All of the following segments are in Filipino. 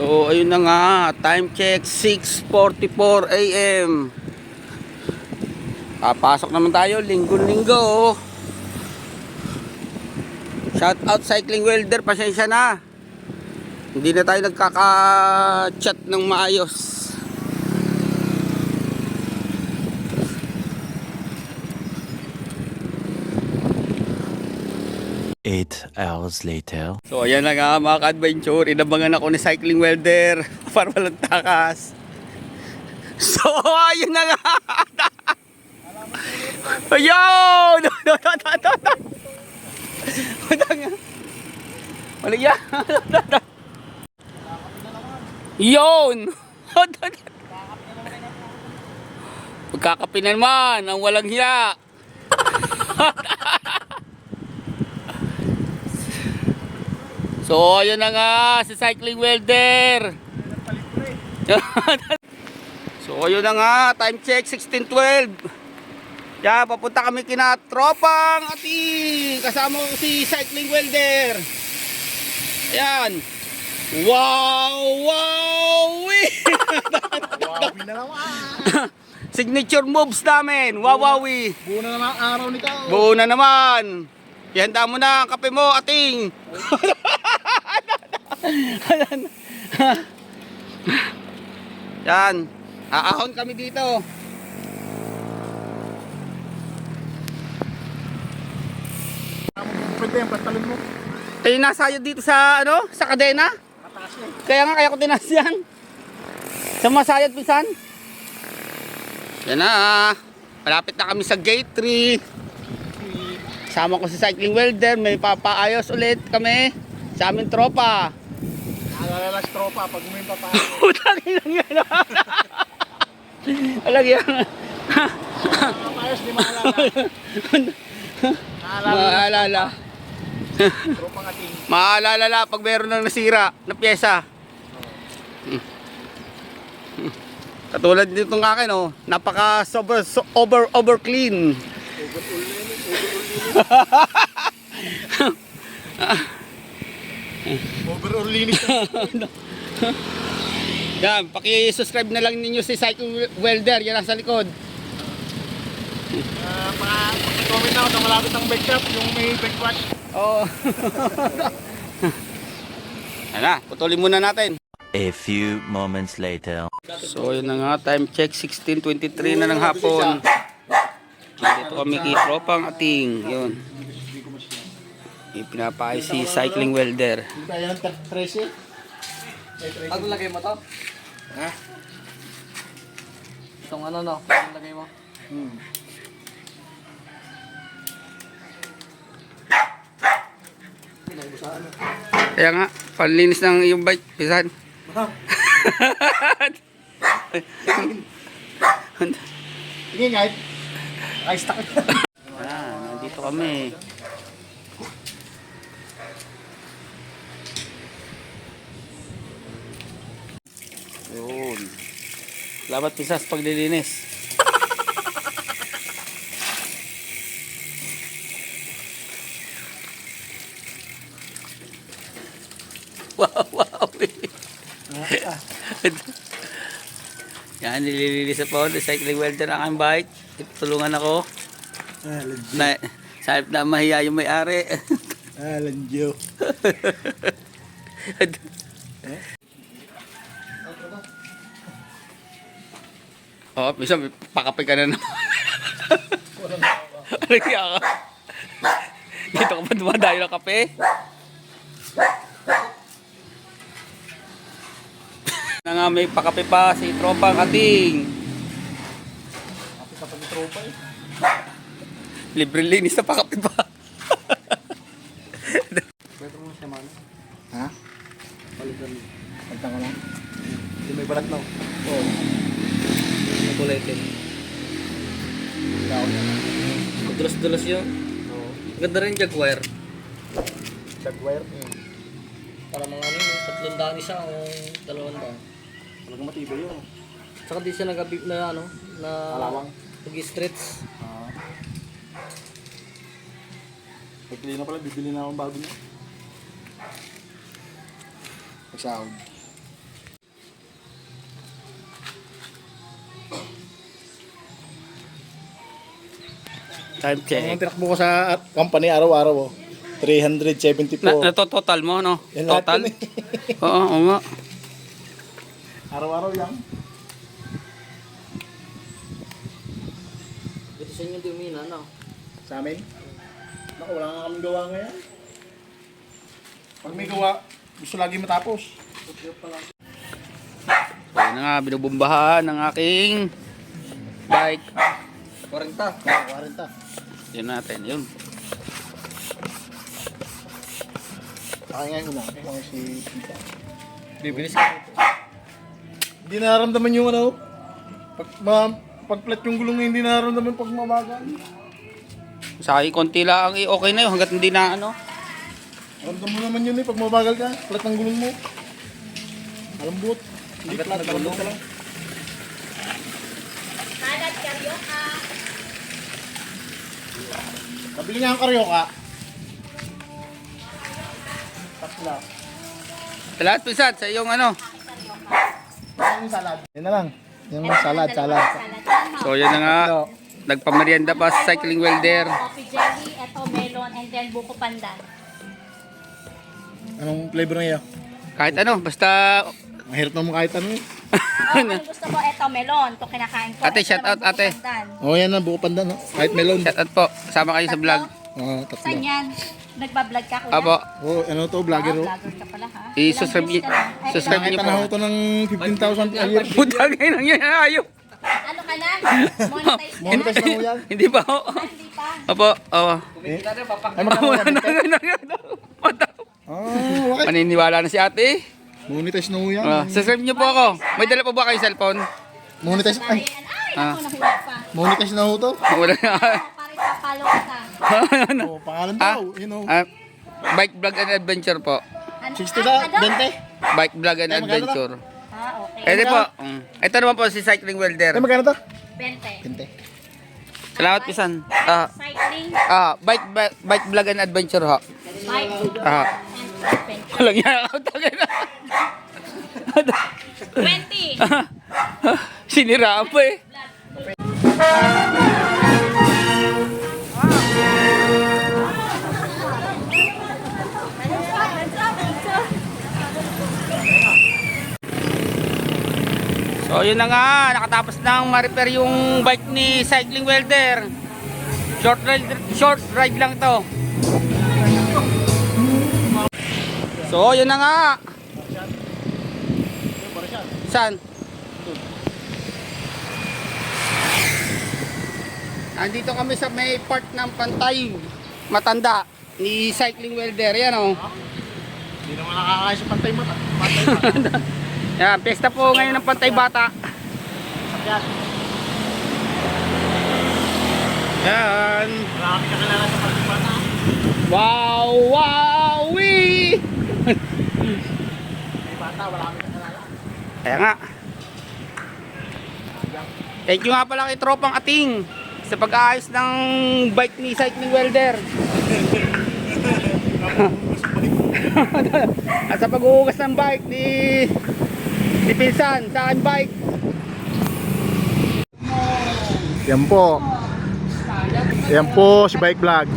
So ayun na nga, time check 6:44 AM. Papasok naman tayo linggo-linggo. Shout out Cycling Welder, pasensya na. Hindi na tayo nagkaka-chat ng maayos. Eight hours later. So ayan na nga mga ka-adventure, inabangan ako ni Cycling Welder para walang takas. So ayun na nga. Ayun! Balik yan. Yun! Pagkakapinan man ang walang hiya. So ayun na nga si Cycling Welder. So ayun na nga, time check 16:12. Yeah, papunta kami kina Tropang Ating. Kasama ko si Cycling Welder. Ayan. Wow! Wawi na naman. Signature moves namin. Wawawi. Buo na naman ang araw ni Kao. Buo na naman. Ihanda mo na ang kape mo, Ating. Yan. Aahon kami dito. Pwede yung pantalon mo. Kayo nasayod dito sa ano? Sa kadena? Mataas yan. Kaya ko tinas yan. Sa masayad pinsan. Yan na. Malapit na kami sa gate 3. Sama ko si Cycling Welder. May papaayos ulit kami sa aming tropa. Naalala sa tropa pag uminom pa pa. Utang lang yan. Alag yan. Ayos, di maalala. Maalala. Tropang Ating. Maalala la pag meron nang nasira na pyesa. Katulad nitong akin, oh, napaka over clean. Overall linis. Yan, paki-subscribe na lang ninyo si Cycling Welder, yan nasa likod. Paki-comment na ako sa malapit ng bike shop, yung may bike wash. Oo. Ano, putulin muna natin. A few moments later. So yun na nga, time check 16:23 na ng hapon. Dito kami kay Tropang Ating. Yun. Ipinapaayos si Cycling Welder. Hindi kaya ng 13? Pag lagay mo to? Ha? Itong ano no? Pag lagay mo? Kaya nga, panlinis ng iyong bike, pisan. Sige nga. Ay, stuck. Nandito kami. Yun. Salamat pisas paglilinis. Wow. Yan, nililinis po ako. Cycling Welder ang aking bike. Tulungan ako. Na, sa halip na mahiya yung may-ari. Lanjo. Oh, minsan pakape ka na naman. Ano kaya ka? Dito ka pa dumadayo ng kape? Na nga may pakape pa si Tropang Ating. Kapit ka pa ni tropa eh. Libre linis na pakape pa. Pwede mo siya man. Ha? Palitan mo. Pagta ka lang. Hindi may balat na. Oo. Kulay din. Ikaw na. Madulas-dulas yun. Oo. Ganda rin Jaguar. Jaguar. Para mga ano yun, 300 isa o 200. Talagang matibay yun. Saka di siya nagabib na ano, na Alawang. nag-stretch. Pagkili na pala, bibili na akong bago niya. Magsahod. Time Ang check. tinakbo ko sa company araw-araw, 374. Total mo, no? Yan lahat Total? yun eh. Oo nga. Araw-araw yan. Dito sa inyo dumina, no? Sa amin? Naku, wala nga kaming gawa ngayon. Pag may gawa, gusto lagi matapos. So, yun na nga, binubumbahan ng aking bike. 40. 40. Yun natin, yun. Kaya ngayon una. Ako si Tita. Bibilis ka. Hindi nararamdaman yung ano. Pag-flat yung gulong hindi nararamdaman pag mabagal. Sa akin, konti lang, okay na yun hanggat hindi na ano. Ramdam mo naman yun eh pag mabagal ka. Flat ng gulong mo. Malambot. Hindi flat, malambot ka lang. Salad, karyoka. Nabili nga ang karyoka. Tatla. Lahat pisat sa iyong ano. Ano yung salad? Yan na lang. Yung salad. Salad. So yun na nga, nagpamerienda pa sa cycling welder. Coffee jelly, eto melon, and then buko pandan. Anong flavor niya? Kahit ano, basta Mahirap naman kahit ano eh. Oh, kung gusto mo, eto melon. Ito kinakain ko. Ate, Ito shout out, naman buko ate. pandan. Oh, yan na. Buko pandan. No? Kahit melon. shout out po, kasama kayo sa vlog. Oh, tatlo. Saan yan? Nagbablog ka, kuya? Apo, Oh, ano to? Vlogger. Oh. Vlogger ka pala, ha? I-subscribe Ilang views ka na? Ay, subscribe ilang- niyo Nakita na ako to ng 15,000 a year. puta kayo nang yun, ayop. Ano ka na? Monetize ka na? Monetize na mo yan. Hindi pa ako. Ah, hindi pa. Apo, oo. Eh? Ay, magkano Wala yan? na. Okay. Maniniwala na si ate. Monetize na mo yan. Subscribe niyo po ako. May dala pa ba kayo cellphone? Monetize. Ay, Ay, naku, nahiwag pa. monetize na ho to. Wala na. Paris pa, follow ka. Oh, pangalan Ah? daw. You know. Bike vlog and adventure po. Ano? 60 na. 20. Bike vlog and Ay, magkano adventure. Ah, okay. Ito po. Ito naman po si cycling welder. Ay, magkano to? 20. 20. Salamat pisan. Cycling, Bike vlog and adventure ho. bike, Ah, and adventure. walang yan. Tagay na. 20. Siniraan pa eh. So yun na nga, nakatapos nang ma-repair yung bike ni cycling welder. Short ride lang to. So yun na nga. Saan? Andito kami sa may part ng Pantay Matanda ni cycling welder. Yan o. Hindi naman nakakaya sa pantay mata. Yan, pesta po ngayon ng Pantay Bata. Sakyan. Yan. Marami kakilala sa pantay mata. Wow, wow, wee! May bata, wala kami kakilala. Kaya nga. Thank you nga pala kay Tropang Ating sa pag-aayos ng bike ni cycling welder. At sa pag-uugas ng bike ni Pinsan sa aking bike. Yan po. Yan po si Bike Vlog.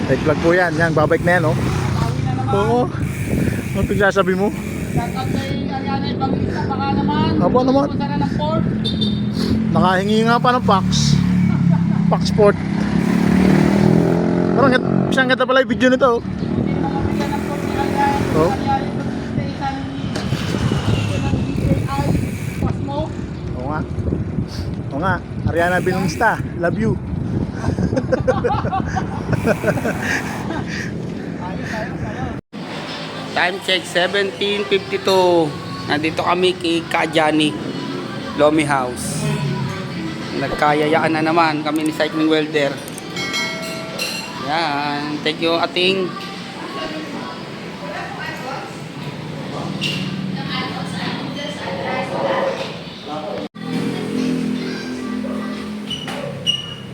Bike Vlog po yan. Yan, babike na yan, oh. Oo. Ano pagsasabi mo? Aba naman. Nakahingi nga pa ng Pax. Pax Sport. Parang isang ganda pala yung video nito, oh. Oh. Oo nga. Oo nga. Ariana Binumista. Love you. Time check 17:52. Nandito kami kay Kajani Lomi House. Nagkayayaan na naman kami ni cycling welder. Yan, thank you Ating.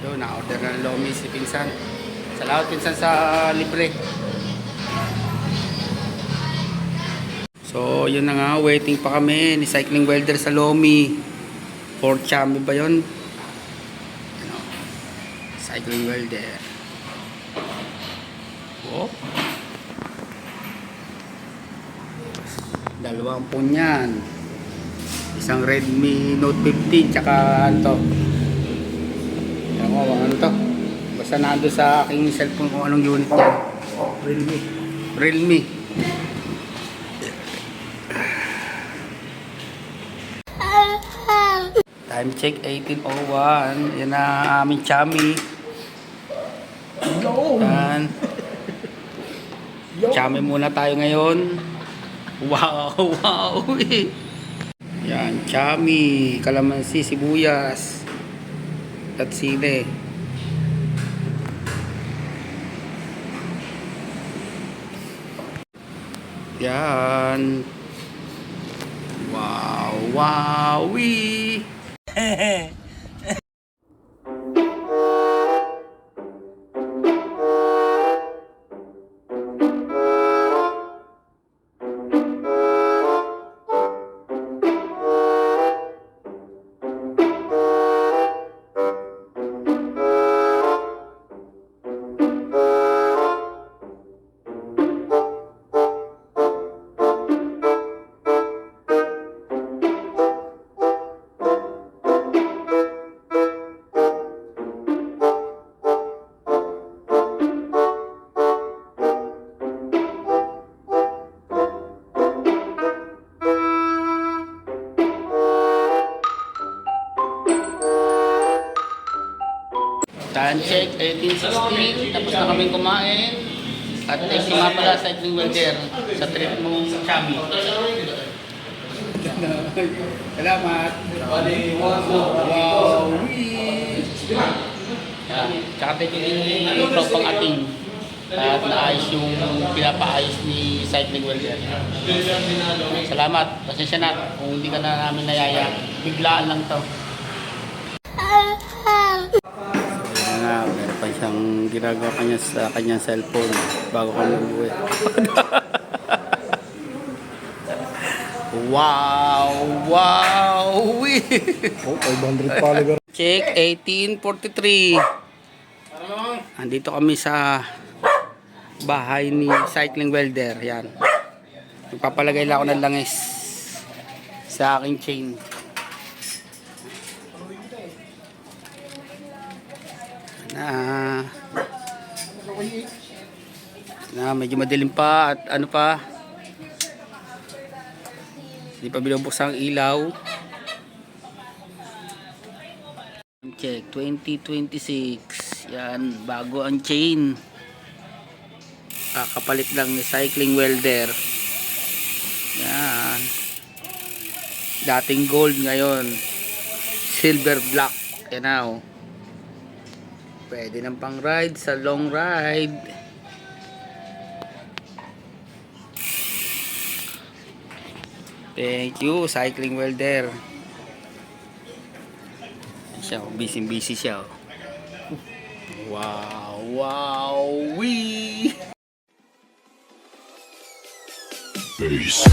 Yun, na-order na ng Lomi si Pinsan. Salamat Pinsan sa libre. So So, yun na nga. Waiting pa kami ni Cycling Welder sa Lomi. Fort Chami ba yun? Ano? Cycling Welder. Oh. Dalawang phone yan. Isang Redmi Note 15 tsaka ano to. Ewan ko ano to. Basta nando sa aking cellphone kung anong unit niya. Realme. Time check 18:01. Yan na aming chami. Yan. Chami muna tayo ngayon. Wow. Yan, chami, kalamansi, sibuyas, at sili. Yan. Wowie. Time check 18:60. Tapos na kaming kumain. At thank you nga pala Cycling Welder sa trip mong chami. Salamat. Wow. Tsaka thank you din yung tropang ating. At naayos yung pinapaayos ni Cycling Welder. Salamat. Pasensya na kung hindi ka na namin nayaya. Biglaan lang to. Meron pa siyang ginagawa kanya sa kanyang cellphone bago kami umuwi. Wow! Oh, 500 follower. Check 18:43. Andito kami sa bahay ni Cycling Welder. Yan. Magpapalagay lang ako ng langis sa aking chain. Medyo madilim pa at ano pa, hindi pa binubuksan ang ilaw. Check 2026. Yan, bago ang chain, kakapalit lang ni Cycling Welder. Yan, dating gold, ngayon silver black. Yan na, oh. Pwede ng pang ride sa long ride. Thank you Cycling Welder. Siya, busy siya. Wee. Peace.